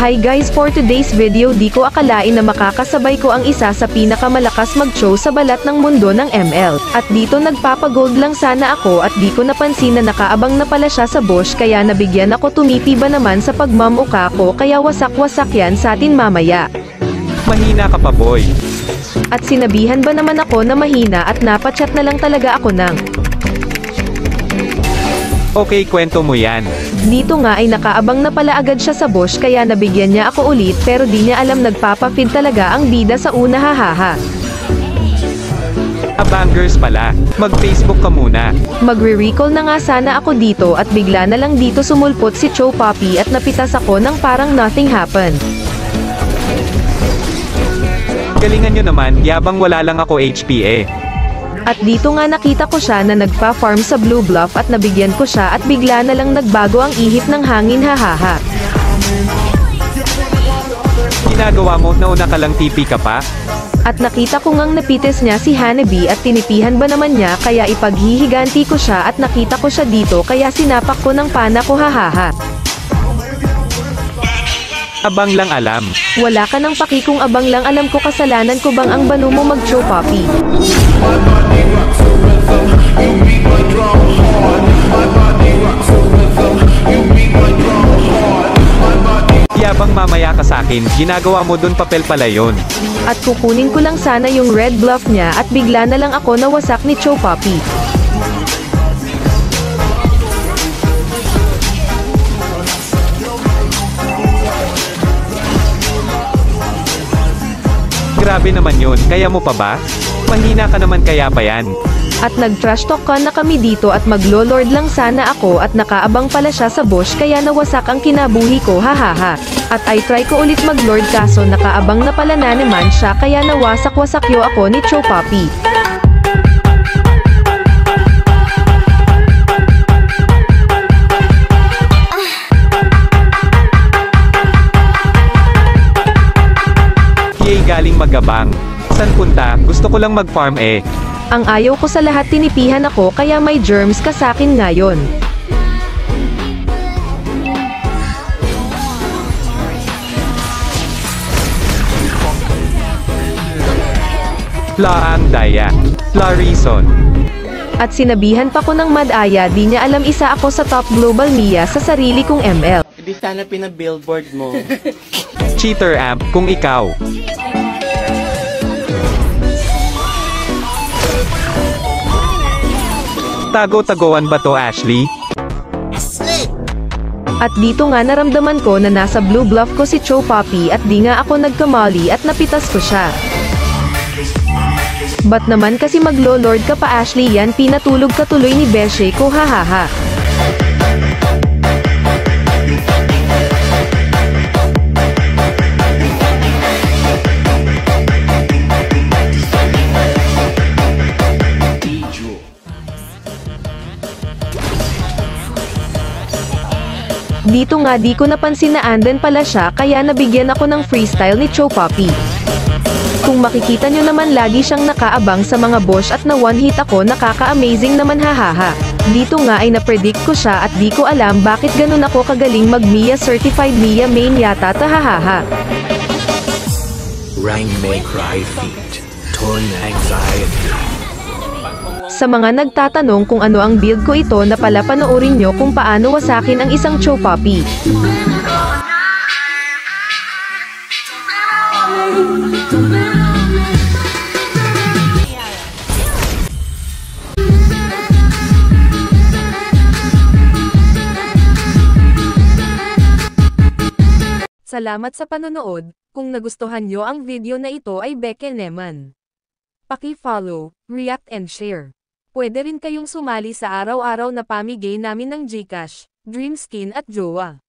Hi guys, for today's video di ko akalain na makakasabay ko ang isa sa pinakamalakas mag-show sa balat ng mundo ng ML. At dito nagpapagold lang sana ako at di ko napansin na nakaabang na pala siya sa bush kaya nabigyan ako tumipi ba naman sa pagmamuka ko kaya wasak-wasak yan sa atin mamaya. Mahina ka pa boy. At sinabihan ba naman ako na mahina at napachat na lang talaga ako ng Okay, kwento mo yan. Dito nga ay nakaabang na pala agad siya sa bush kaya nabigyan niya ako ulit pero di niya alam nagpapafeed talaga ang bida sa una hahaha. Abangers pala, mag-Facebook ka muna. Magre-recall na nga sana ako dito at bigla na lang dito sumulpot si Cho Poppy at napitas ako ng parang nothing happened. Galingan nyo naman, yabang wala lang ako HP eh. At dito nga nakita ko siya na nagpa-farm sa Blue Bluff at nabigyan ko siya at bigla na lang nagbago ang ihip ng hangin hahaha. Ginagawa mo, nauna ka lang TP ka pa? At nakita ko ngang napites niya si Hanabi at tinipihan ba naman niya kaya ipaghihiganti ko siya at nakita ko siya dito kaya sinapak ko ng pana ko hahaha. Abang lang alam. Wala ka nang paki kung abang lang alam ko kasalanan ko bang ang banu mo mag-Cho Poppy. Yabang mamaya ka sakin, ginagawa mo dun papel pala yun. At kukunin ko lang sana yung red bluff niya at bigla na lang ako nawasak ni Cho Poppy. Grabe naman yun, kaya mo pa ba? Mahina ka naman kaya pa yan. At nag-trash talk ka na kami dito at maglo-lord lang sana ako at nakaabang pala siya sa bush kaya nawasak ang kinabuhi ko hahaha. At I try ko ulit mag-lord kaso nakaabang na pala na naman siya kaya nawasak-wasak yo ako ni Cho Poppy. Yay, galing magabang. San punta? Gusto ko lang mag-farm eh. Ang ayaw ko sa lahat tinipihan ako kaya may germs ka sakin ngayon. La ang daya. La reason. At sinabihan pa ko ng Madaya di niya alam isa ako sa top global Mia sa sarili kong ML. Hindi sana pinabillboard mo. Cheater amp, kung ikaw. Tago-tagoan ba to Ashley? At dito nga naramdaman ko na nasa Blue Bluff ko si Cho Poppy at di nga ako nagkamali at napitas ko siya. Ba't naman kasi maglo-lord ka pa Ashley yan pinatulog ka tuloy ni Beshe ko hahaha. Dito nga di ko napansin na andan pala siya kaya nabigyan ako ng freestyle ni Cho Poppy. Kung makikita nyo naman lagi siyang nakaabang sa mga bush at na one hit ako nakaka-amazing naman hahaha. Dito nga ay na-predict ko siya at di ko alam bakit ganun ako kagaling mag-Mia certified Mia main yata tahahaha. Rang may cry feet, torn anxiety. Sa mga nagtatanong kung ano ang build ko ito na pala panoorin nyo kung paano wasakin ang isang Cho Poppy. Salamat sa panonood. Kung nagustuhan nyo ang video na ito ay beke naman. Paki-follow, react and share. Pwede rin kayong sumali sa araw-araw na pamigay namin ng GCash, Dream Skin at Jowa.